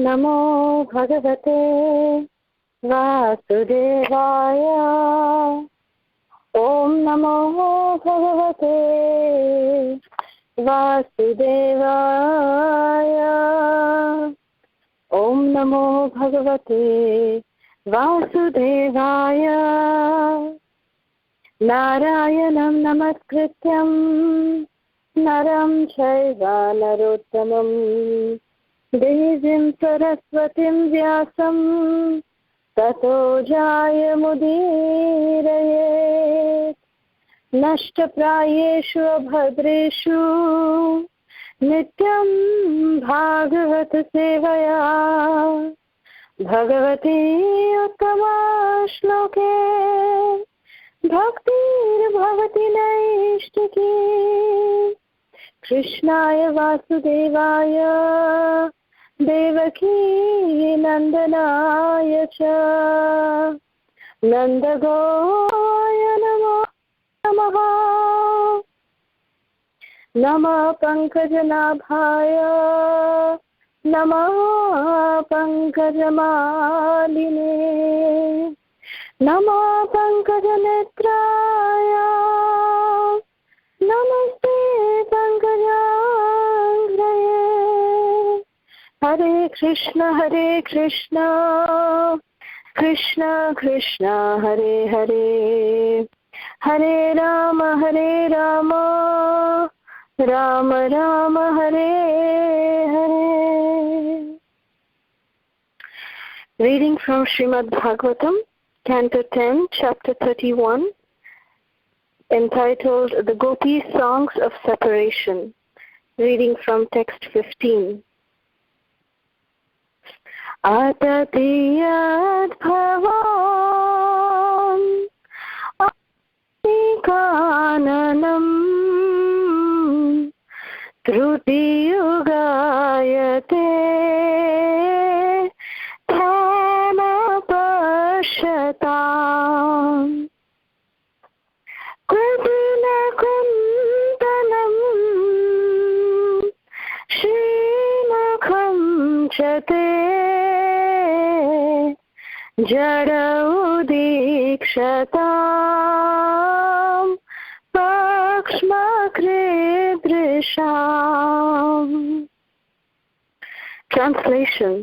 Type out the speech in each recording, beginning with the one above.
नमो भगवते वासुदेवाय। ॐ नमो भगवते वासुदेवाय। ॐ नमो भगवते वासुदेवाय। नारायणं नमस्कृत्यं नरं चैव नरोत्तमं देवीं सरस्वतीं व्यासं ततो जयमुदीरयेत्। नष्टप्रायेषु भद्रेषु नित्यं भागवत सेवया भगवती उत्तमा श्लोके भक्तिर्भवति नैष्टिकी। कृष्णाय वासुदेवाय देवकी नंदनाय च नंदगोपाय नमो नमः। नमः पंकजनाभाय नमः पंकजमालिने नमः पंकजनेत्राय नमस्ते पंकजांग्रये। हरे कृष्ण कृष्ण कृष्ण हरे हरे, हरे Ram Ram Ram Hare Hare. Reading from Srimad Bhagavatam, Canto 10, Chapter 31, entitled The Gopi Songs of Separation. Reading from text 15. Atatiyat bhavam Kananam Trutiyugayate Dhamapashatam Kripinakuntanam Shrimukham Chate Jadaudikshatam Pakshmakridrisham. Translation.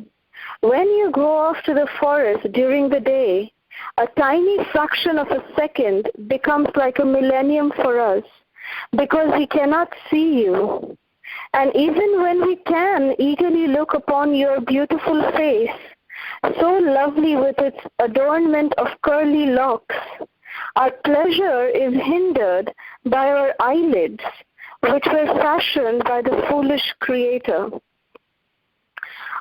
When you go off to the forest during the day, a tiny fraction of a second becomes like a millennium for us because we cannot see you. And even when we can eagerly look upon your beautiful face, so lovely with its adornment of curly locks, our pleasure is hindered by our eyelids, which were fashioned by the foolish Creator.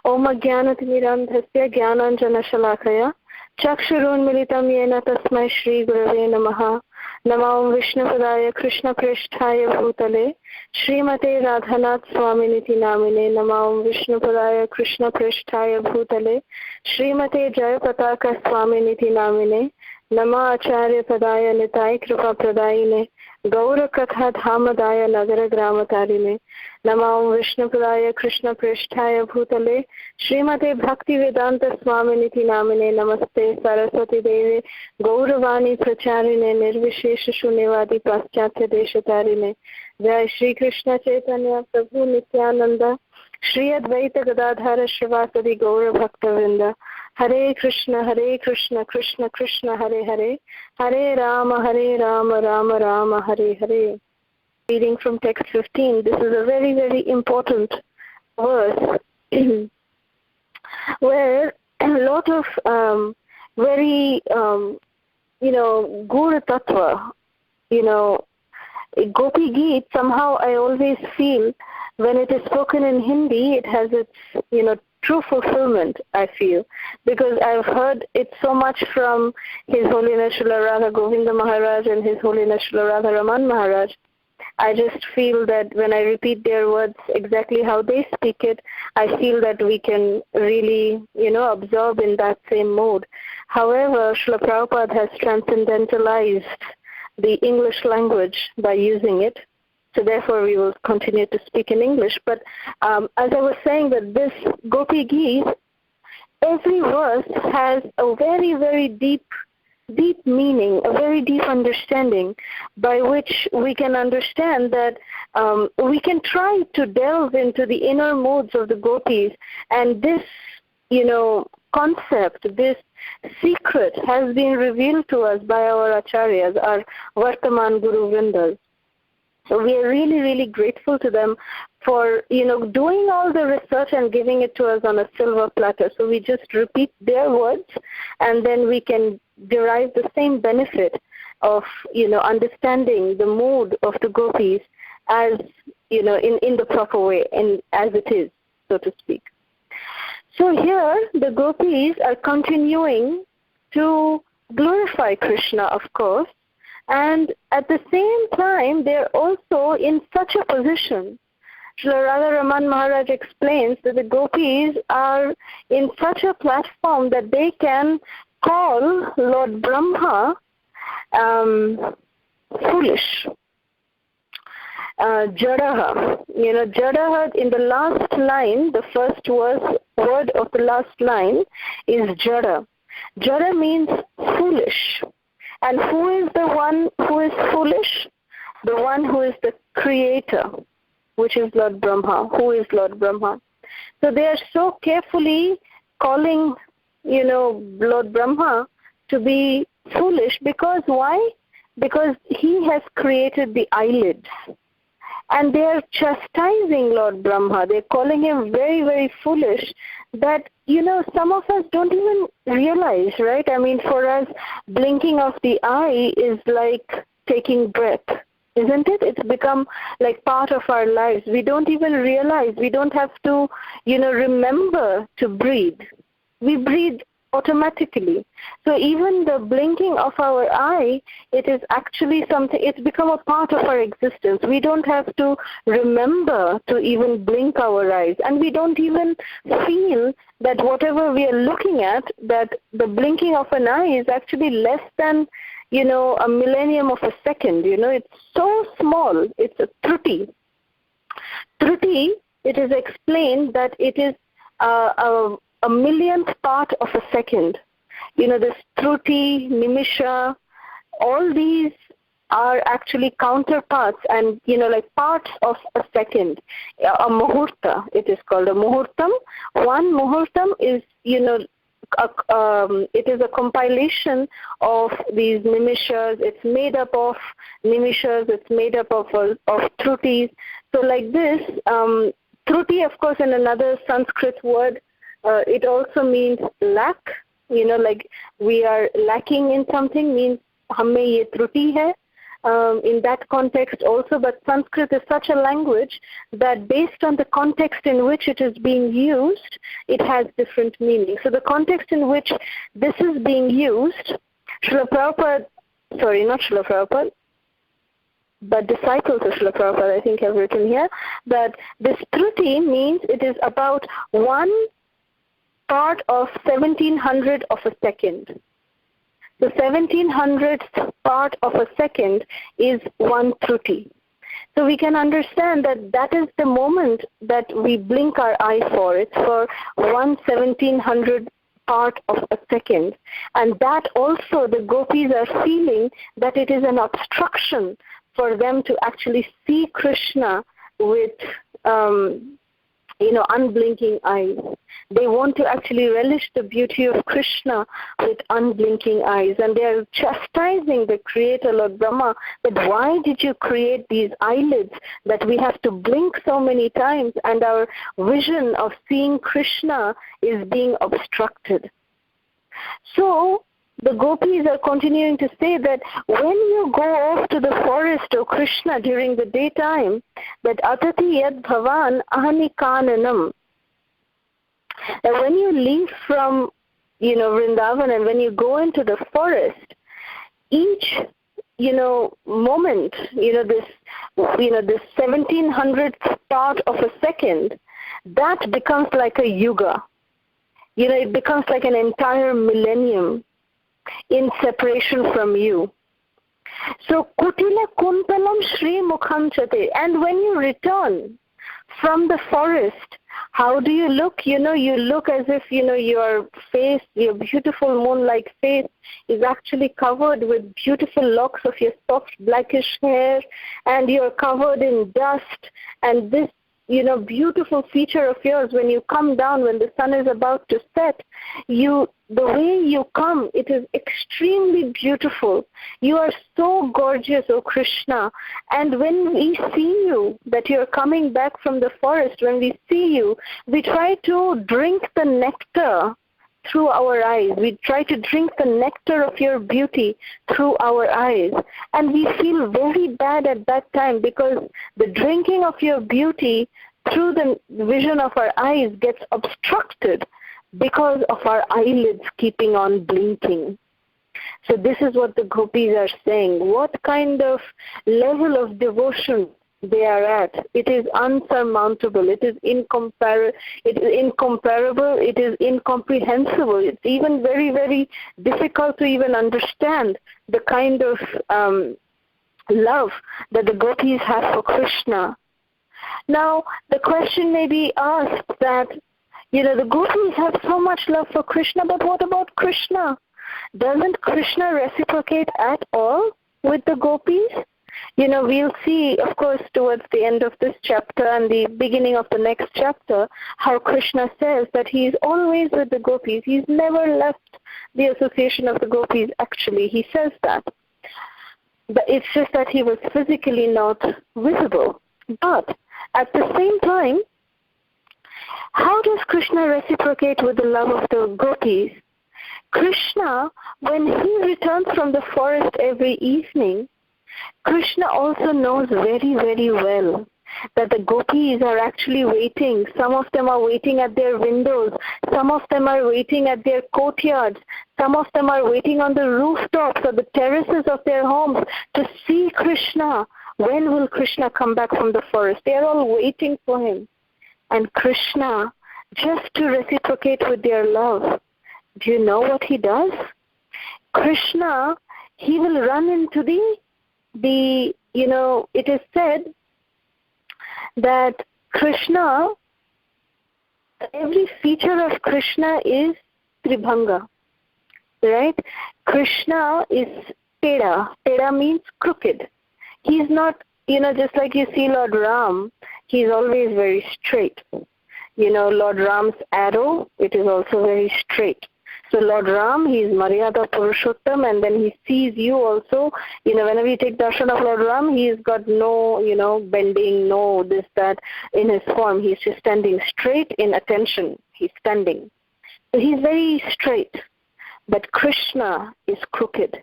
Om Ajnanatirmirandhasya Jnananjanashalakaya Chakshurunmilitam Yena Tasmai Shri Gurave Namaha. Namo Vishnupadaya Krishna Pristhaya Bhutale Srimate Radhanath Swaminiti Namine. Namo Vishnupadaya Krishna Pristhaya Bhutale Srimate Jayapataka Swaminiti Namine. Nama Acharya Padaya Nitai Kripa Pradayine Gaura Katha Dhamadaya Nagara Gramatarine. Namo Vishnupadaya Krishna Pristhaya Bhutale Srimate Bhakti Vedanta Swaminiti Namine. Namaste Saraswati Devi Gauravani Pracharine Nirvishesha Shunyavadi Paschatya Deshatarine. Jai Shri Krishna Chaitanya Prabhu Nityananda Shri Advaita Gadadhara Shrivasadi Gaura Bhaktavinda. Hare Krishna Krishna Krishna Hare Hare, Hare Rama Rama Rama Hare Hare. Reading from text 15. This is a very, very important verse where a lot of very, Guru Tattva, Gopi Gita, somehow I always feel when it is spoken in Hindi, it has its, true fulfillment, I feel, because I've heard it so much from His Holiness Srila Radha Govinda Maharaj and His Holiness Srila Radha Raman Maharaj. I just feel that when I repeat their words exactly how they speak it, I feel that we can really, absorb in that same mode. However, Srila Prabhupada has transcendentalized the English language by using it. So therefore, we will continue to speak in English. But as I was saying, that this Gopi Gita every verse has a very, very deep meaning, a very deep understanding by which we can understand that we can try to delve into the inner modes of the gopis, and this, concept, this secret has been revealed to us by our acharyas, our Vartaman Guru Vrindas. So we are really, really grateful to them for, doing all the research and giving it to us on a silver platter. So we just repeat their words, and then we can derive the same benefit of, understanding the mood of the gopis as, in the proper way and as it is, so to speak. So here the gopis are continuing to glorify Krishna, of course, and at the same time they're also in such a position. Srila Radharaman Maharaj explains that the gopis are in such a platform that they can call Lord Brahma foolish. Jadaha. Jadaha in the last line, the first word of the last line is Jada. Jada means foolish. And who is the one who is foolish? The one who is the creator, which is Lord Brahma. Who is Lord Brahma? So they are so carefully calling, Lord Brahma to be foolish, because why? Because he has created the eyelids. And they are chastising Lord Brahma. They're calling him very, very foolish, that, some of us don't even realize, right? I mean, for us, blinking of the eye is like taking breath, isn't it? It's become like part of our lives. We don't even realize. We don't have to, remember to breathe. We breathe automatically. So even the blinking of our eye, it is actually something, it's become a part of our existence. We don't have to remember to even blink our eyes. And we don't even feel that whatever we are looking at, that the blinking of an eye is actually less than, a millennium of a second. It's so small. It's a truti. Truti, it is explained that it is a millionth part of a second. This truti, nimisha, all these are actually counterparts and, like parts of a second. A muhurta, it is called a muhurtam. One muhurtam is, it is a compilation of these nimishas. It's made up of nimishas. It's made up of trutis. So like this, truti, of course, in another Sanskrit word, it also means lack, like we are lacking in something, means hamme ye truti hai, in that context also. But Sanskrit is such a language that based on the context in which it is being used, it has different meanings. So the context in which this is being used, Srila Prabhupada, not Srila Prabhupada, but disciples of Srila Prabhupada, I think, have written here, that this truti means it is about 1 part of 1700 of a second. The 1700th part of a second is 1 truti. So we can understand that is the moment that we blink our eye for. It's for 1/1700 part of a second. And that also the gopis are feeling that it is an obstruction for them to actually see Krishna with unblinking eyes. They want to actually relish the beauty of Krishna with unblinking eyes. And they are chastising the Creator, Lord Brahma, that why did you create these eyelids that we have to blink so many times and our vision of seeing Krishna is being obstructed. So the gopis are continuing to say that when you go off to the forest, O Krishna, during the daytime, that atati yad bhavan ahani kananam, that when you leave from, Vrindavan and when you go into the forest, each, moment, this 1700th part of a second, that becomes like a yuga. It becomes like an entire millennium in separation from you. So kutila kuntalam shri mukham chate, and when you return from the forest, How do you look? You look as if, your face, your beautiful moon-like face is actually covered with beautiful locks of your soft blackish hair, and you're covered in dust. And this, beautiful feature of yours, when you come down, when the sun is about to set, the way you come, it is extremely beautiful. You are so gorgeous, O Krishna. And when we see you, that you're coming back from the forest, when we see you, we try to drink the nectar through our eyes. We try to drink the nectar of your beauty through our eyes. And we feel very bad at that time, because the drinking of your beauty through the vision of our eyes gets obstructed because of our eyelids keeping on blinking. So this is what the gopis are saying. What kind of level of devotion they are at. It is unsurmountable. It is incomparable. It is incomprehensible. It's even very, very difficult to even understand the kind of love that the gopis have for Krishna. Now, the question may be asked that, the gopis have so much love for Krishna, but what about Krishna? Doesn't Krishna reciprocate at all with the gopis? We'll see, of course, towards the end of this chapter and the beginning of the next chapter, how Krishna says that he is always with the gopis. He's never left the association of the gopis, actually. He says that. But it's just that he was physically not visible. But at the same time, how does Krishna reciprocate with the love of the gopis? Krishna, when he returns from the forest every evening, Krishna also knows very, very well that the gopis are actually waiting. Some of them are waiting at their windows. Some of them are waiting at their courtyards. Some of them are waiting on the rooftops or the terraces of their homes to see Krishna. When will Krishna come back from the forest? They are all waiting for him. And Krishna, just to reciprocate with their love, do you know what he does? Krishna, he will run into it is said that Krishna, every feature of Krishna is Tribhanga, right? Krishna is Teda. Teda means crooked. He's not, just like you see Lord Ram, he's always very straight. Lord Ram's arrow, it is also very straight. So Lord Ram, he is Maryada Purushottam, and then he sees you also. Whenever you take darshan of Lord Ram, he's got no, bending, no this, that in his form. He's just standing straight in attention. He's standing. So he's very straight. But Krishna is crooked.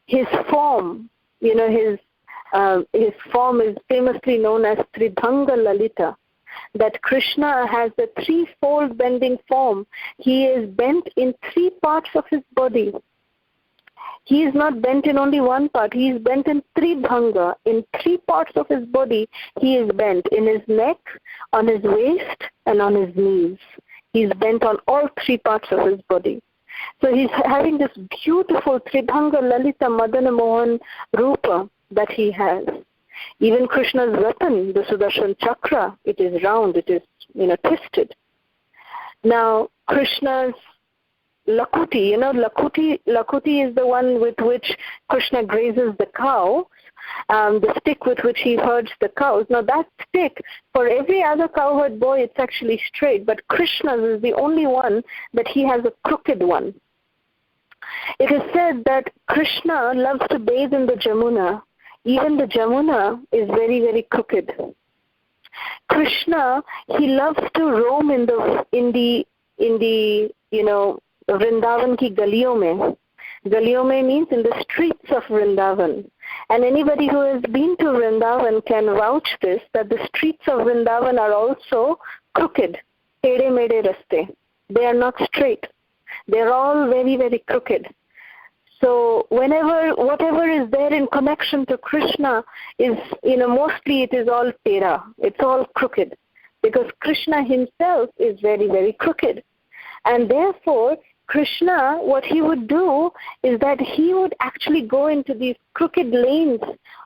His form, his form is famously known as Tribhanga Lalita. That Krishna has a threefold bending form. He is bent in three parts of his body. He is not bent in only one part. He is bent in Tribhanga. In three parts of his body, he is bent. In his neck, on his waist, and on his knees. He is bent on all three parts of his body. So he's having this beautiful Tribhanga Lalita Madana Mohan Rupa that he has. Even Krishna's weapon, the Sudarshan Chakra, it is round, it is, twisted. Now, Krishna's Lakuti, Lakuti is the one with which Krishna grazes the cow, the stick with which he herds the cows. Now, that stick, for every other cowherd boy, it's actually straight, but Krishna's is the only one that he has a crooked one. It is said that Krishna loves to bathe in the Jamuna. Even the Jamuna is very, very crooked. Krishna, he loves to roam in the Vrindavan ki galiyon mein. Galiyon mein means in the streets of Vrindavan. And anybody who has been to Vrindavan can vouch this, that the streets of Vrindavan are also crooked. Tede mede raste. They are not straight. They are all very, very crooked. So whatever is there in connection to Krishna is, mostly it is all tera. It's all crooked. Because Krishna himself is very, very crooked. And therefore, Krishna, what he would do is that he would actually go into these crooked lanes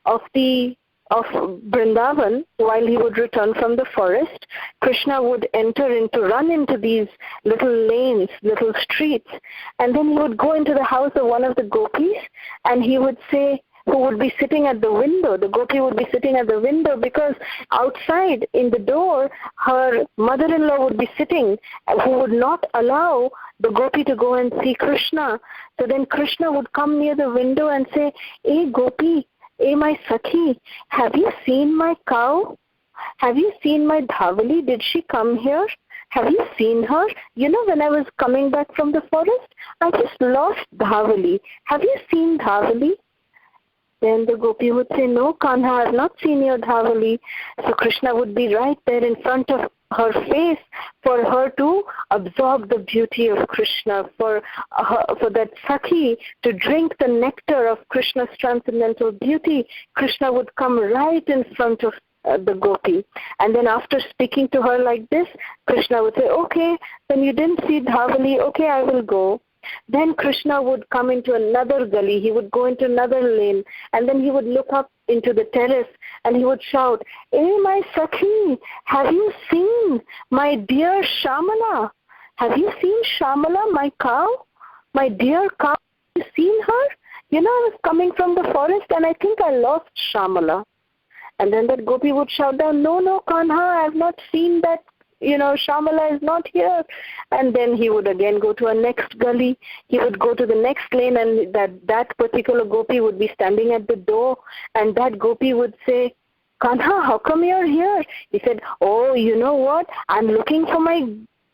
of the of Vrindavan, while he would return from the forest, Krishna would run into these little lanes, little streets, and then he would go into the house of one of the gopis, and he would say, who would be sitting at the window, the gopi would be sitting at the window, because outside in the door, her mother-in-law would be sitting, who would not allow the gopi to go and see Krishna. So then Krishna would come near the window and say, "Hey Gopi, hey my Sakhi, have you seen my cow? Have you seen my Dhavali? Did she come here? Have you seen her? You know, when I was coming back from the forest, I just lost Dhavali. Have you seen Dhavali?" Then the gopi would say, "No, Kanha, I have not seen your Dhavali." So Krishna would be right there in front of her face for her to absorb the beauty of Krishna, for that Sakhi to drink the nectar of Krishna's transcendental beauty. Krishna would come right in front of the gopi. And then after speaking to her like this, Krishna would say, "Okay, then you didn't see Dhavali, okay, I will go." Then Krishna would come into another gully, he would go into another lane, and then he would look up into the terrace and he would shout, "Hey my Sakhi, have you seen my dear Shamala? Have you seen Shamala, my cow? My dear cow, have you seen her? You know, I was coming from the forest and I think I lost Shamala." And then that gopi would shout down, "No, Kanha, I have not seen that. Shamala is not here." And then he would again go to a next gully. He would go to the next lane, and that particular gopi would be standing at the door. And that gopi would say, "Kanha, how come you're here?" He said, "Oh, you know what? I'm looking for my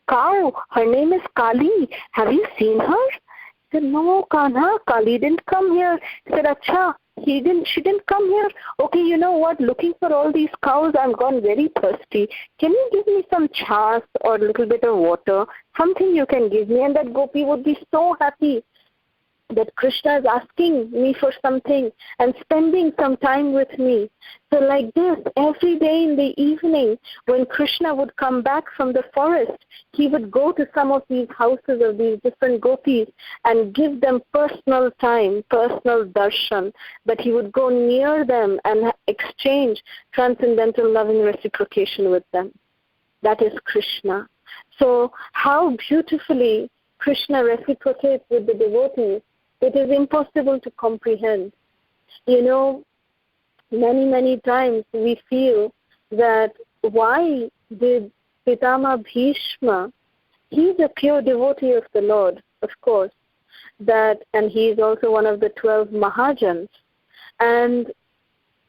cow. Her name is Kali. Have you seen her?" He said, "No, Kanha, Kali didn't come here." He said, "Acha, she didn't come here. Okay, you know what? Looking for all these cows, I'm gone very thirsty. Can you give me some chas or a little bit of water? Something you can give me." And that gopi would be so happy that Krishna is asking me for something and spending some time with me. So like this, every day in the evening, when Krishna would come back from the forest, he would go to some of these houses of these different gopis and give them personal time, personal darshan, that he would go near them and exchange transcendental loving reciprocation with them. That is Krishna. So how beautifully Krishna reciprocates with the devotees, it is impossible to comprehend. Many times we feel that why did Pitama Bhishma, he's a pure devotee of the Lord, of course, and he is also one of the 12 Mahajans. And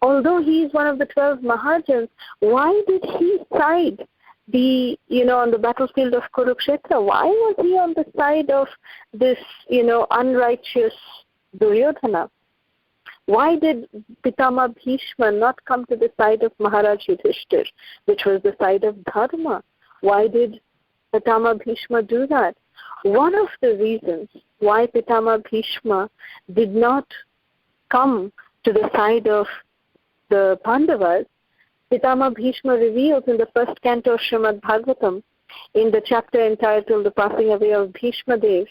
although he is one of the 12 Mahajans, why did he side on the battlefield of Kurukshetra? Why was he on the side of this, unrighteous Duryodhana? Why did Pitama Bhishma not come to the side of Maharaj Yudhishthir, which was the side of Dharma? Why did Pitama Bhishma do that? One of the reasons why Pitama Bhishma did not come to the side of the Pandavas, Pitama Bhishma reveals in the first canto of Srimad Bhagavatam, in the chapter entitled The Passing Away of Bhishma Dev,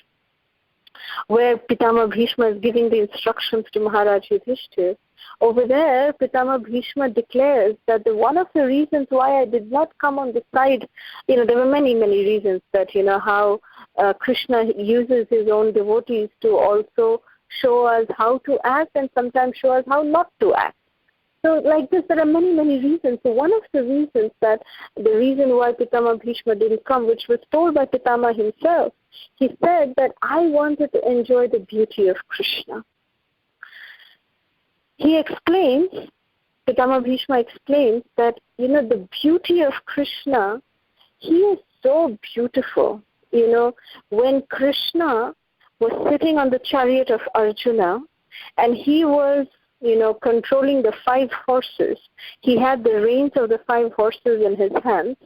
where Pitama Bhishma is giving the instructions to Maharaj Yudhishthir. Over there, Pitama Bhishma declares that one of the reasons why I did not come on the side, there were many reasons that, how Krishna uses his own devotees to also show us how to act and sometimes show us how not to act. So like this, there are many reasons. So one of the reasons the reason why Pitama Bhishma didn't come, which was told by Pitama himself, he said that I wanted to enjoy the beauty of Krishna. He explains, Pitama Bhishma explains that, the beauty of Krishna, he is so beautiful. When Krishna was sitting on the chariot of Arjuna and he was controlling the 5 horses. He had the reins of the 5 horses in his hands.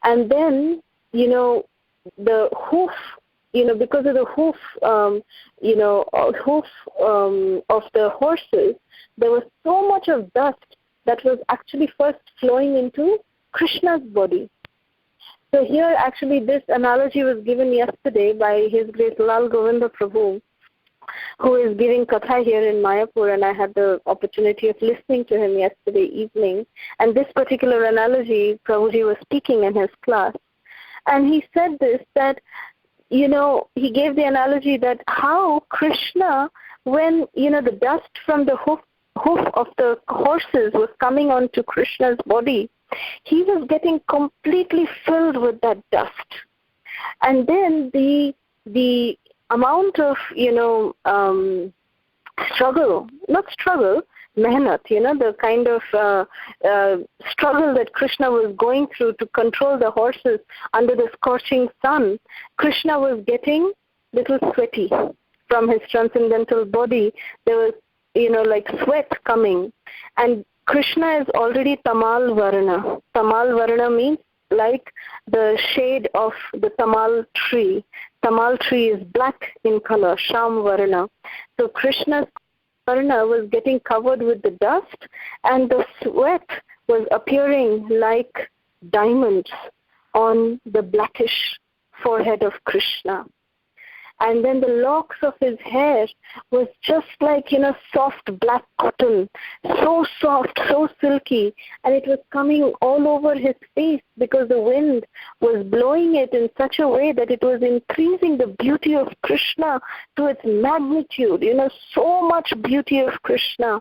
And then, the hoof, because of the hoof, of the horses, there was so much of dust that was actually first flowing into Krishna's body. So here, actually, this analogy was given yesterday by His Grace Lal Govinda Prabhu, who is giving katha here in Mayapur, and I had the opportunity of listening to him yesterday evening. And this particular analogy, Prabhuji was speaking in his class. And he said this, that, he gave the analogy that how Krishna, when, the dust from the hoof of the horses was coming onto Krishna's body, he was getting completely filled with that dust. And then the amount of, mehnat, the kind of struggle that Krishna was going through to control the horses under the scorching sun, Krishna was getting little sweaty from his transcendental body. There was, like sweat coming. And Krishna is already Tamal Varna. Tamal Varna means like the shade of the Tamal tree. Tamal tree is black in color, Sham Varna. So Krishna's Varna was getting covered with the dust, and the sweat was appearing like diamonds on the blackish forehead of Krishna. And then the locks of his hair was just like, soft black cotton, so soft, so silky, and it was coming all over his face because the wind was blowing it in such a way that it was increasing the beauty of Krishna to its magnitude, so much beauty of Krishna.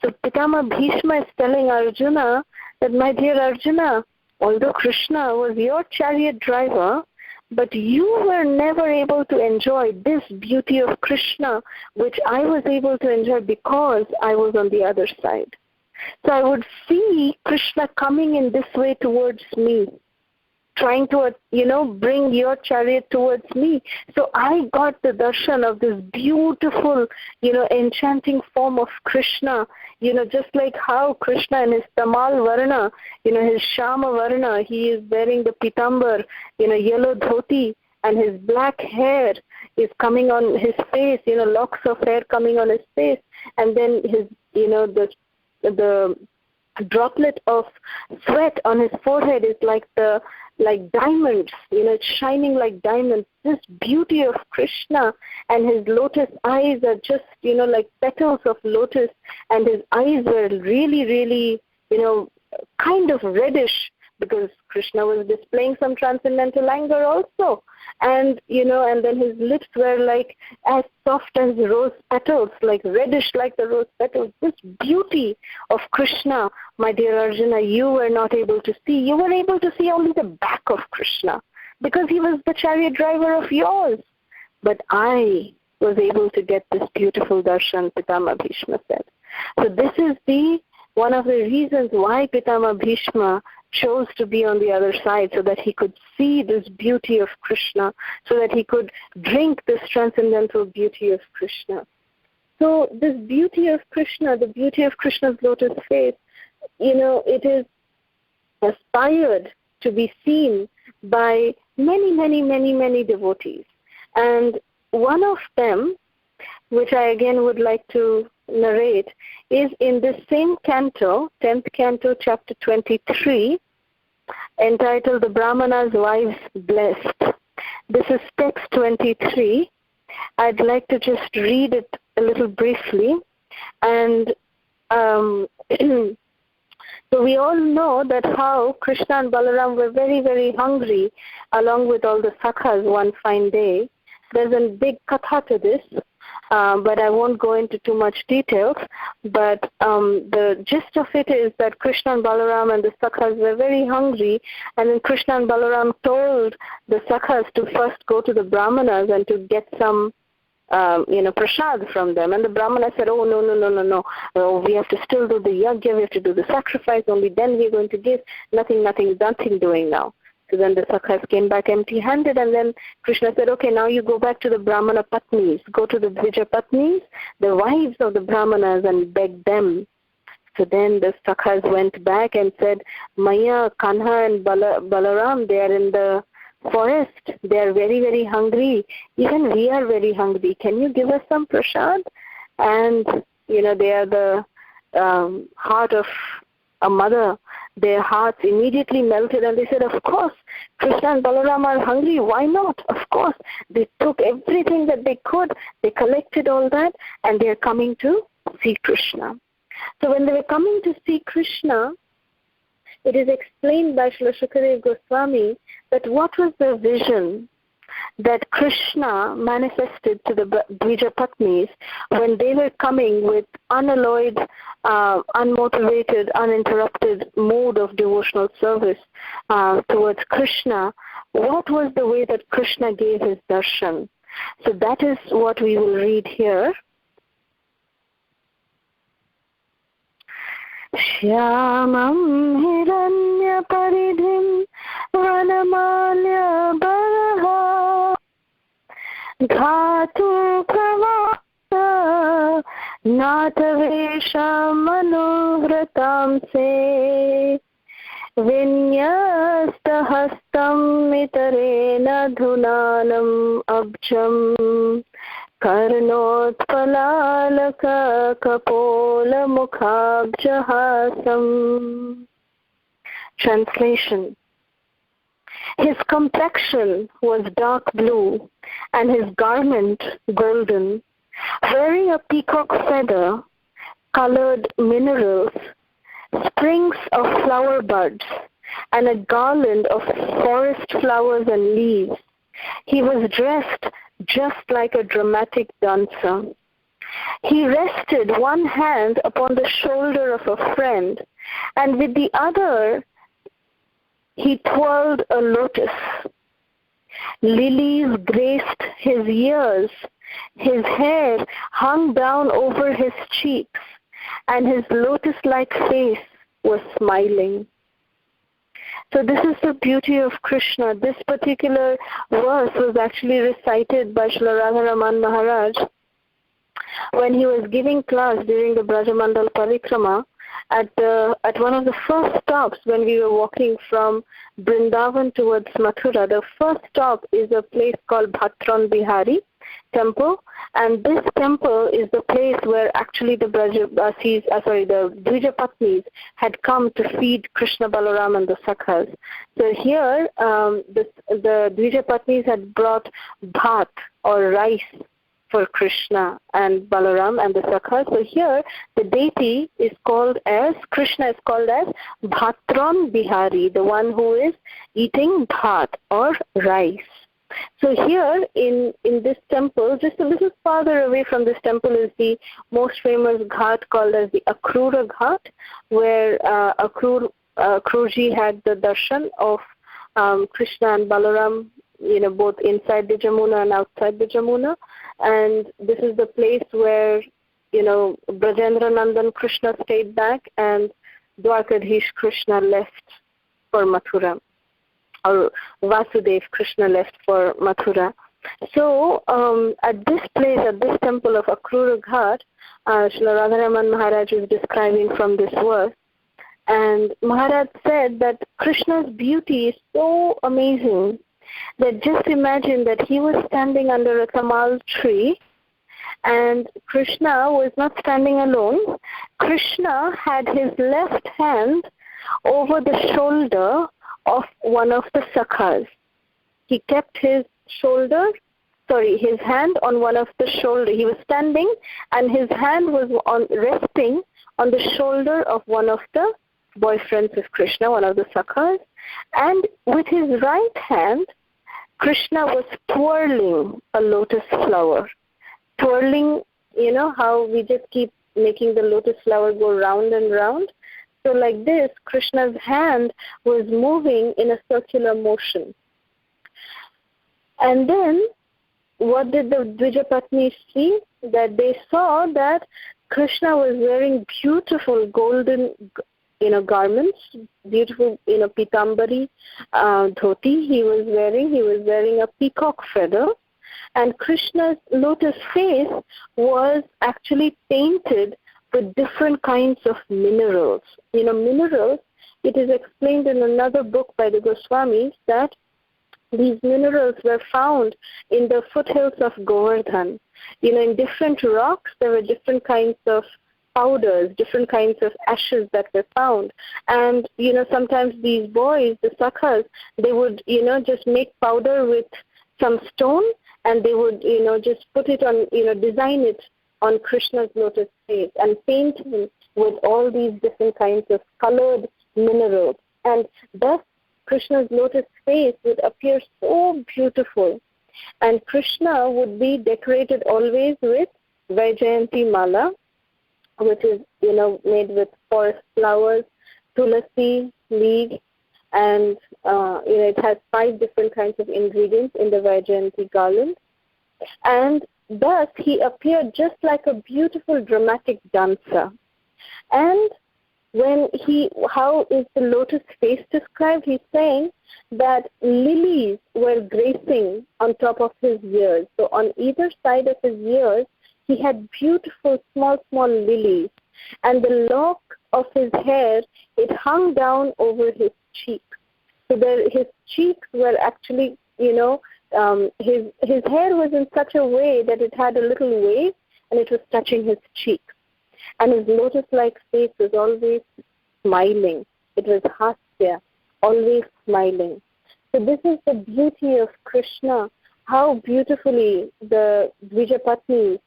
So Pitama Bhishma is telling Arjuna that, my dear Arjuna, although Krishna was your chariot driver, but you were never able to enjoy this beauty of Krishna, which I was able to enjoy because I was on the other side. So I would see Krishna coming in this way towards me, trying to, bring your chariot towards me. So I got the darshan of this beautiful, enchanting form of Krishna, just like how Krishna in his Tamal Varna, his Shama Varna, he is wearing the Pitambar, yellow dhoti, and his black hair is coming on his face, locks of hair coming on his face, and then his, the droplet of sweat on his forehead is like diamonds, it's shining like diamonds. This beauty of Krishna, and his lotus eyes are just, like petals of lotus, and his eyes were really, really, kind of reddish, because Krishna was displaying some transcendental anger also. And, and then his lips were like as soft as rose petals, like reddish like the rose petals. This beauty of Krishna, my dear Arjuna, you were not able to see. You were able to see only the back of Krishna, because he was the chariot driver of yours. But I was able to get this beautiful darshan, Pitama Bhishma said. So this is one of the reasons why Pitama Bhishma chose to be on the other side, so that he could see this beauty of Krishna, so that he could drink this transcendental beauty of Krishna. So this beauty of Krishna, the beauty of Krishna's lotus face, it is aspired to be seen by many, many, many, many devotees. And one of them, which I again would like to narrate, is in this same canto, 10th canto, chapter 23, entitled The Brahmana's Wives Blessed. This is text 23. I'd like to just read it a little briefly. And so we all know that how Krishna and Balaram were very, very hungry, along with all the sakhas one fine day. There's a big katha to this, but I won't go into too much details. But the gist of it is that Krishna and Balaram and the sakhas were very hungry, and then Krishna and Balaram told the sakhas to first go to the brahmanas and to get some prasad from them. And the brahmana said, oh, no. Oh, we have to still do the yajna, we have to do the sacrifice, only then we're going to give. Nothing doing now. So then the sakhas came back empty-handed, and then Krishna said, okay, now you go back to the brahmana patnis, go to the dvija patnis, the wives of the brahmanas, and beg them. So then the sakhas went back and said, Maya, Kanha and Balaram, they are in the forest, they are very, very hungry. Even we are very hungry. Can you give us some prasad? And, they are the heart of a mother. their hearts immediately melted and they said, of course, Krishna and Balaram are hungry. Why not? Of course. They took everything that they could. They collected all that and they are coming to see Krishna. So when they were coming to see Krishna, it is explained by Srila Shukadev Goswami that what was the vision that Krishna manifested to the Dvija Patnis when they were coming with unalloyed, unmotivated, uninterrupted mode of devotional service towards Krishna. What was the way that Krishna gave his darshan? So that is what we will read here. Shyamam hiranya paridhim vanamalya baraha dhatu pravata natavesha manovratam se vinyasta hastam mitarena dhunanam abjam Karnotpalalaka kapola mukhabjahasam. Translation. His complexion was dark blue and his garment golden, wearing a peacock feather, colored minerals, sprigs of flower buds, and a garland of forest flowers and leaves. He was dressed just like a dramatic dancer. He rested one hand upon the shoulder of a friend, and with the other he twirled a lotus. Lilies graced his ears, his hair hung down over his cheeks, and his lotus-like face was smiling. So this is the beauty of Krishna. This particular verse was actually recited by Srila Radharaman Maharaj when he was giving class during the Brajamandal Parikrama at one of the first stops when we were walking from Vrindavan towards Mathura. The first stop is a place called Bhatran Bihari temple, and this temple is the place where actually the Dvija Patnis had come to feed Krishna, Balaram and the Sakhas. So here the Dvija Patnis had brought bhat or rice for Krishna and Balaram and the Sakhas. So here the deity is called as, Krishna is called as Bhatran Bihari, the one who is eating bhat or rice. So here in this temple, just a little farther away from this temple is the most famous ghat called as the Akrura Ghat, where Akrurji had the darshan of Krishna and Balaram, both inside the Jamuna and outside the Jamuna. And this is the place where, Brajendra Nandan Krishna stayed back and Dwarkadhish Krishna left for Mathura, or Vasudev Krishna left for Mathura. So at this place, at this temple of Akrura Ghat, Srila Radharaman Maharaj is describing from this verse. And Maharaj said that Krishna's beauty is so amazing that just imagine that he was standing under a tamal tree and Krishna was not standing alone. Krishna had his left hand over the shoulder of one of the sakhas. He kept his hand on one of the shoulder. He was standing and his hand was resting on the shoulder of one of the boyfriends of Krishna, one of the sakhas. And with his right hand, Krishna was twirling a lotus flower. Twirling, how we just keep making the lotus flower go round and round. So like this, Krishna's hand was moving in a circular motion. And then, what did the Dvija Patnis see? That they saw that Krishna was wearing beautiful golden, garments, beautiful, pitambari, dhoti he was wearing a peacock feather, and Krishna's lotus face was actually painted with different kinds of minerals. Minerals, it is explained in another book by the Goswamis that these minerals were found in the foothills of Govardhan. In different rocks, there were different kinds of powders, different kinds of ashes that were found. And, sometimes these boys, the sakhas, they would, just make powder with some stone, and they would, just put it on, design it on Krishna's lotus face and paint him with all these different kinds of colored minerals. And thus, Krishna's lotus face would appear so beautiful. And Krishna would be decorated always with Vaijayanti Mala, which is, made with forest flowers, tulasi, leaves, and, it has 5 different kinds of ingredients in the Vaijayanti garland. And thus, he appeared just like a beautiful dramatic dancer. And how is the lotus face described? He's saying that lilies were gracing on top of his ears. So on either side of his ears, he had beautiful small lilies. And the lock of his hair, it hung down over his cheek. So his cheeks were actually, his hair was in such a way that it had a little wave and it was touching his cheek. And his lotus-like face was always smiling. It was hasya, always smiling. So this is the beauty of Krishna, how beautifully the Dvijapatnis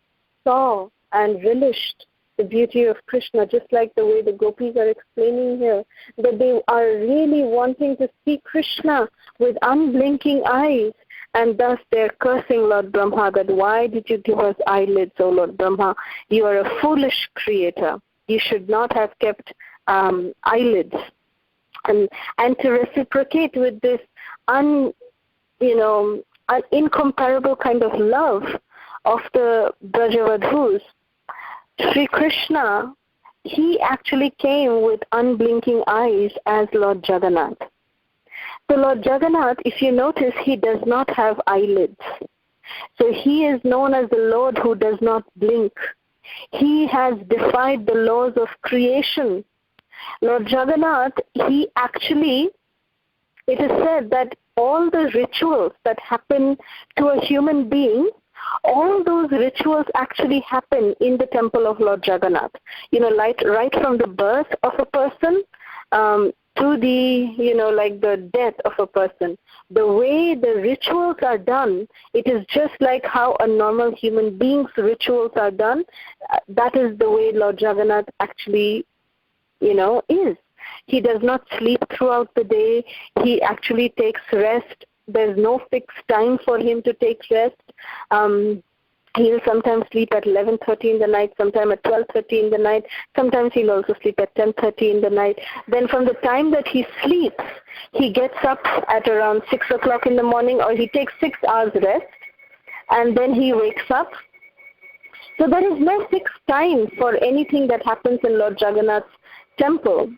saw and relished the beauty of Krishna, just like the way the gopis are explaining here, that they are really wanting to see Krishna with unblinking eyes. And thus they're cursing Lord Brahma that, why did you give us eyelids, O Lord Brahma? You are a foolish creator. You should not have kept eyelids. And to reciprocate with this an incomparable kind of love of the Brajavadhus, Sri Krishna, he actually came with unblinking eyes as Lord Jagannath. So Lord Jagannath, if you notice, he does not have eyelids. So he is known as the Lord who does not blink. He has defied the laws of creation. Lord Jagannath, he actually, it is said that all the rituals that happen to a human being, all those rituals actually happen in the temple of Lord Jagannath. Right from the birth of a person to the death of a person. The way the rituals are done, it is just like how a normal human being's rituals are done. That is the way Lord Jagannath actually, is. He does not sleep throughout the day. He actually takes rest. There's no fixed time for him to take rest. He'll sometimes sleep at 11:30 in the night, sometimes at 12:30 in the night. Sometimes he'll also sleep at 10:30 in the night. Then from the time that he sleeps, he gets up at around 6 o'clock in the morning, or he takes 6 hours rest, and then he wakes up. So there is no fixed time for anything that happens in Lord Jagannath's temple.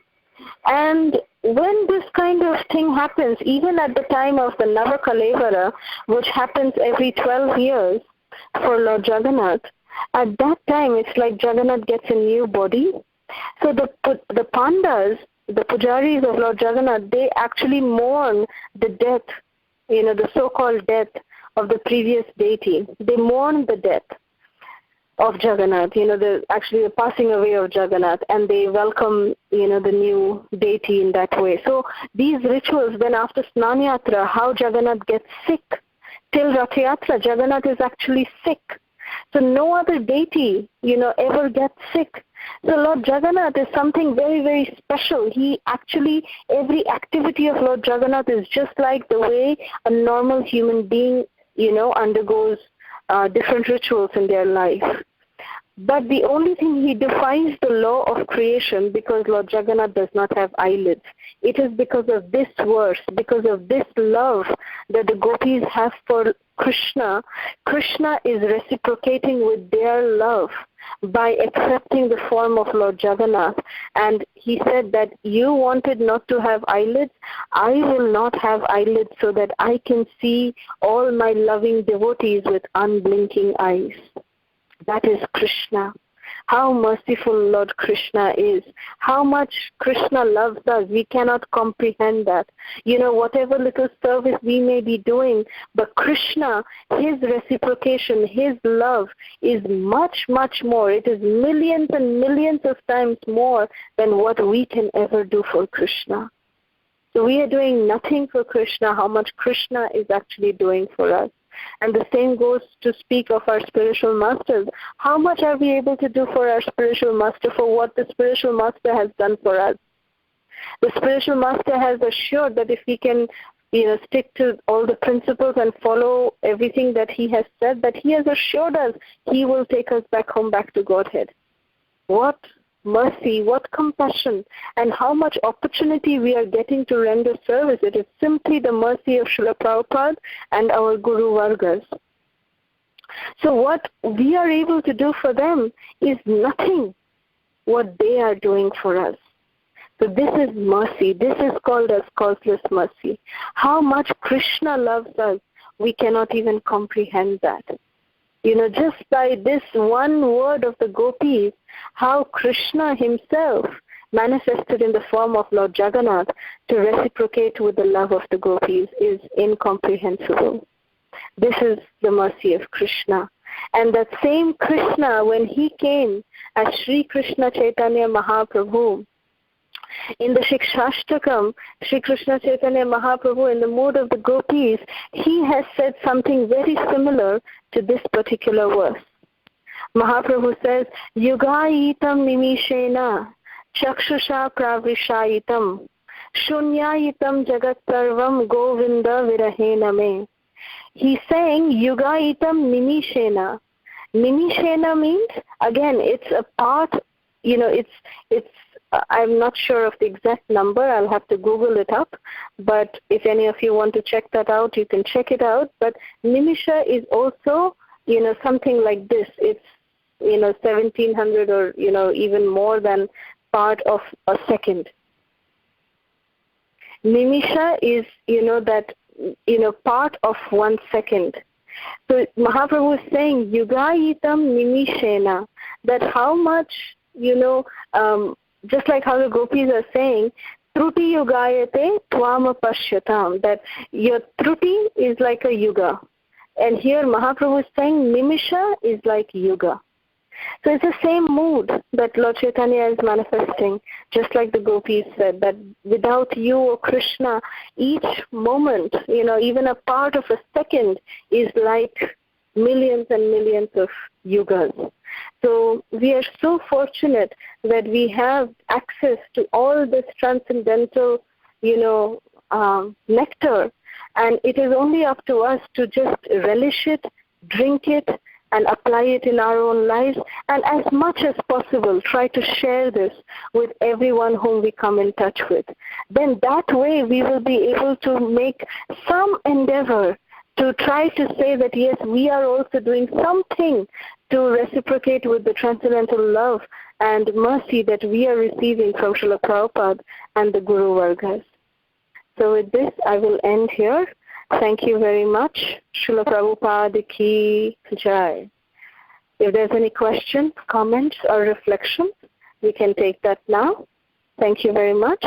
And when this kind of thing happens, even at the time of the Navakalevara, which happens every 12 years for Lord Jagannath, at that time it's like Jagannath gets a new body. So the Pandas, the pujaris of Lord Jagannath, they actually mourn the death, the so-called death of the previous deity. They mourn the death of Jagannath, the passing away of Jagannath, and they welcome, the new deity in that way. So these rituals, then after Snanyatra, how Jagannath gets sick, till Rath Yatra, Jagannath is actually sick. So no other deity, ever gets sick. So Lord Jagannath is something very, very special. He actually, every activity of Lord Jagannath is just like the way a normal human being, undergoes different rituals in their life. But the only thing, he defies the law of creation because Lord Jagannath does not have eyelids. It is because of this verse, because of this love that the gopis have for Krishna. Krishna is reciprocating with their love by accepting the form of Lord Jagannath. And he said that you wanted not to have eyelids. I will not have eyelids so that I can see all my loving devotees with unblinking eyes. That is Krishna. How merciful Lord Krishna is. How much Krishna loves us. We cannot comprehend that. Whatever little service we may be doing, but Krishna, his reciprocation, his love is much, much more. It is millions and millions of times more than what we can ever do for Krishna. So we are doing nothing for Krishna, how much Krishna is actually doing for us. And the same goes to speak of our spiritual masters. How much are we able to do for our spiritual master, for what the spiritual master has done for us? The spiritual master has assured that if we can, stick to all the principles and follow everything that he has said, that he has assured us he will take us back home, back to Godhead. What mercy, what compassion, and how much opportunity we are getting to render service. It is simply the mercy of Srila Prabhupada and our Guru Vargas. So what we are able to do for them is nothing what they are doing for us. So this is mercy. This is called as causeless mercy. How much Krishna loves us, we cannot even comprehend that. Just by this one word of the gopis, how Krishna himself manifested in the form of Lord Jagannath to reciprocate with the love of the gopis is incomprehensible. This is the mercy of Krishna. And that same Krishna, when he came as Sri Krishna Chaitanya Mahaprabhu, in the Shikshashtakam, Sri Krishna Chaitanya Mahaprabhu, in the mood of the gopis, he has said something very similar to this particular verse. Mahaprabhu says, Yugaitam nimishena chakshusha pravrishayitam shunyayitam jagat sarvam govinda virahena me. He's saying Yugaitam nimishena. Nimishena means, again, it's a part, it's I'm not sure of the exact number. I'll have to Google it up. But if any of you want to check that out, you can check it out. But Nimisha is also, something like this. It's, 1700 or, even more than part of a second. Nimisha is, that, part of 1 second. So Mahaprabhu is saying, Yugayitam Nimishena, that how much, just like how the gopis are saying, Truti Yugayate Twama Pashyatam, that your Truti is like a yuga. And here Mahaprabhu is saying Nimisha is like yuga. So it's the same mood that Lord Chaitanya is manifesting, just like the gopis said, that without you, O Krishna, each moment, even a part of a second is like millions and millions of yugas. So we are so fortunate that we have access to all this transcendental, nectar, and it is only up to us to just relish it, drink it, and apply it in our own lives, and as much as possible try to share this with everyone whom we come in touch with. Then that way we will be able to make some endeavor to try to say that, yes, we are also doing something to reciprocate with the transcendental love and mercy that we are receiving from Srila Prabhupada and the Guru Vargas. So with this, I will end here. Thank you very much. Srila Prabhupada ki jai. If there's any questions, comments, or reflections, we can take that now. Thank you very much.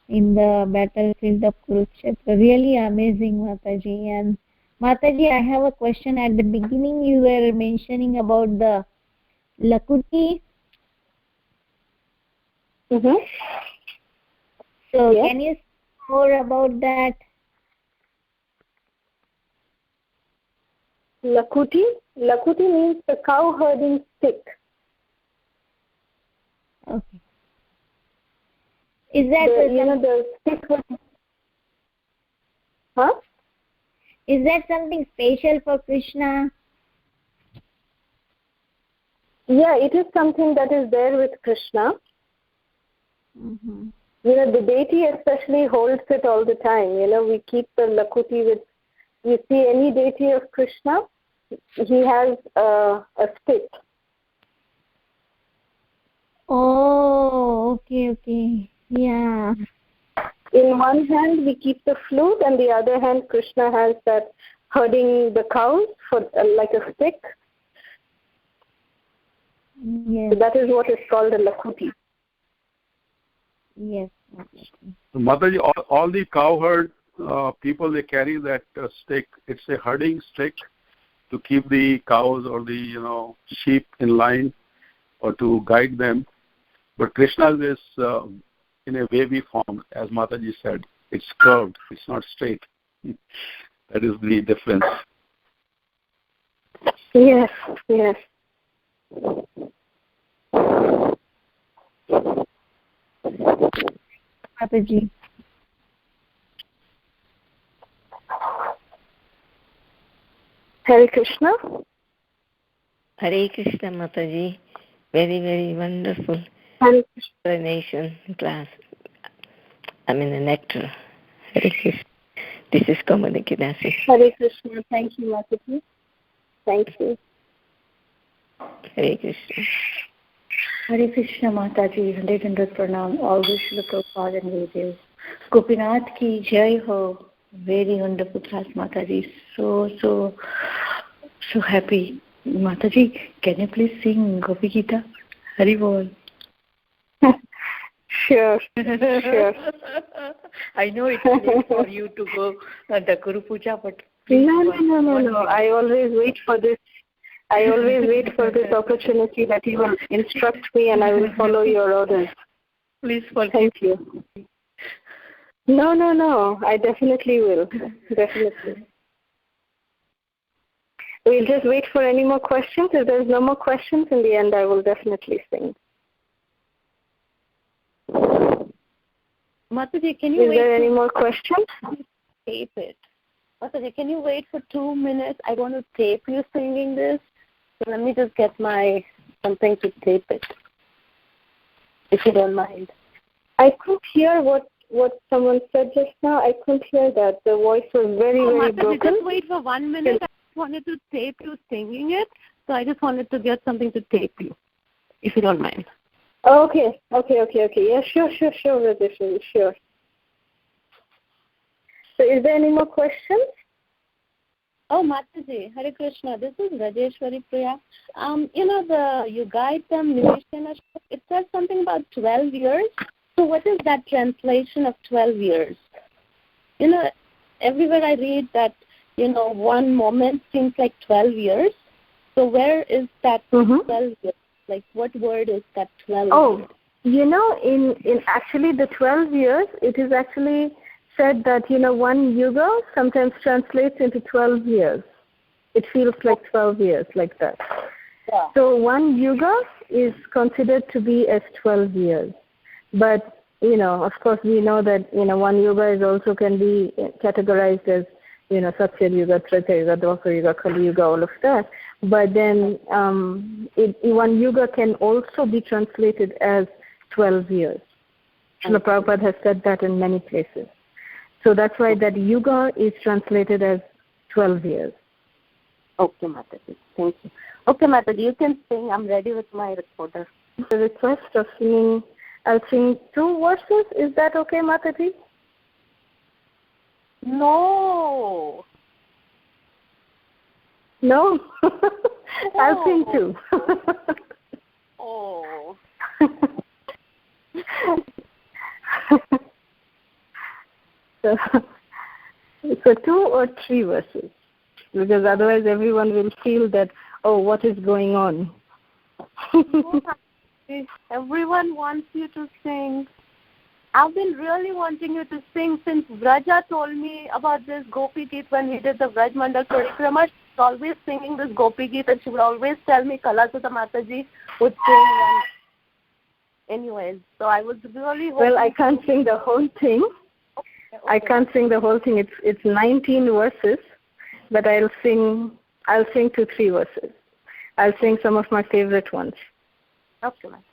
In the battlefield of Kurukshetra. Really amazing, Mataji. And Mataji, I have a question. At the beginning, you were mentioning about the Lakuti. Mm-hmm. So yes. Can you say more about that? Lakuti? Lakuti means the cow herding stick. Okay. Is that the stick was... Huh? Is that something special for Krishna? Yeah, it is something that is there with Krishna. Mm-hmm. The deity especially holds it all the time. We keep the Lakuti with... You see any deity of Krishna, he has a stick. Oh, okay. Yeah. In one hand we keep the flute, and the other hand Krishna has that herding the cows for like a stick. Yes. So that is what is called a lakuti. Yes. Mataji, all the cowherd people, they carry that stick. It's a herding stick to keep the cows or the sheep in line or to guide them. But Krishna's is in a wavy form, as Mataji said. It's curved. It's not straight. That is the difference. Yes, yes. Mataji. Hare Krishna. Hare Krishna, Mataji. Very, very wonderful explanation class. I mean, the nectar. Hare Krishna. This is Kamala Kinasi. Hare Krishna. Thank you, Mataji. Thank you. Hare Krishna. Hare Krishna Mataji, 100 pranam, all Vishnu Prabhupada and Vedas. Gopinath ki jai ho. Very wonderful class, Mataji. So happy. Mataji, can you please sing Gopi Gita? Hari Bol. Sure, sure. I know it's late for you to go the Guru Puja, but No. I always wait for this. I always wait for this opportunity that you will instruct me and I will follow your orders. Please follow. Thank you. No. I definitely will. Definitely. We'll just wait for any more questions. If there's no more questions, in the end, I will definitely sing. Mataji, can you wait? Is there any more questions? Tape it. Mataji, can you wait for 2 minutes? I want to tape you singing this. So let me just get my something to tape it, if you don't mind. I couldn't hear what someone said just now. I couldn't hear that. The voice was very, very Mataji, broken. just wait for 1 minute. I just wanted to tape you singing it. So I just wanted to get something to tape you, if you don't mind. Okay. Yeah, sure, Rajeshwari, sure. So is there any more questions? Oh, Mataji, Hare Krishna. This is Rajeshwari Priya. You guide them, it says something about 12 years. So what is that translation of 12 years? Everywhere I read that, one moment seems like 12 years. So where is that 12 years? Like, what word is that 12 Oh, in actually the 12 years, it is actually said that, one yuga sometimes translates into 12 years. It feels like 12 years, like that. Yeah. So one yuga is considered to be as 12 years. But, of course, we know that, one yuga is also can be categorized as, Satya Yuga, Treta Yuga, Dwapara Yuga, Kali Yuga, all of that. But then one yuga can also be translated as 12 years. Srila Prabhupada has said that in many places. So that's why that yuga is translated as 12 years. Okay, Mataji. Thank you. Okay, Mataji, you can sing. I'm ready with my recorder. The request of singing, I'll sing 2 verses. Is that okay, Mataji? No. No? I'll sing 2. Oh. So 2 or 3 verses, because otherwise everyone will feel that, oh, what is going on? Everyone wants you to sing. I've been really wanting you to sing since Vraja told me about this Gopi Gita when we did the Vraj Mandal Parikrama. She's always singing this Gopi Gita, and she would always tell me Kalasudha Mataji would sing. Anyways, so I was really hoping. Well, I can't sing the whole thing. Okay. I can't sing the whole thing. It's 19 verses, but I'll sing 2, 3 verses. I'll sing some of my favorite ones. Okay, ma'am.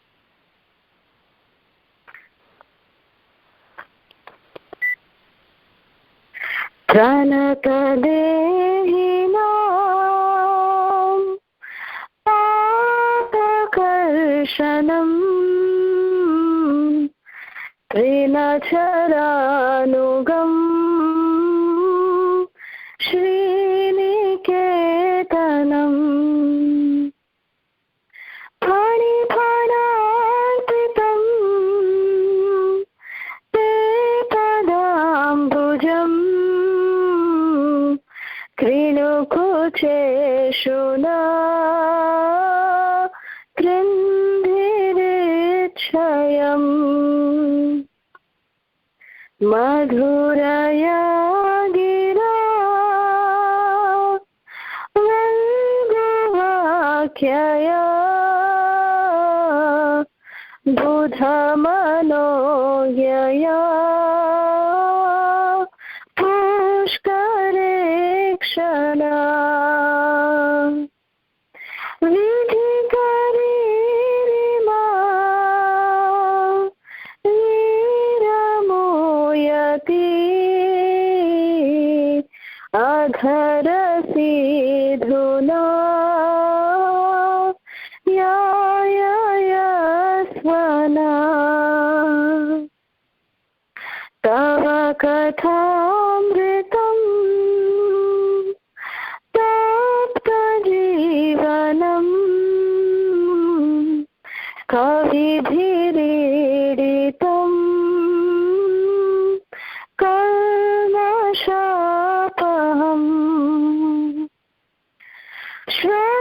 Pranatadehinam Patakarshanam Trinacharanugam Sriniketanam Pani न कृन्धिरिच्छयम् मधुरया गिरा वन्दवाक्यया बुधमनोयया पुष्करे क्षणा विधिकरीरिमा निरमोयति अधरसिधुना यायस्वना तव कथामृतम् तप्तजीवनम् कविभिरीडितम् कल्मषापहम् श्रद्धापूर्वकम्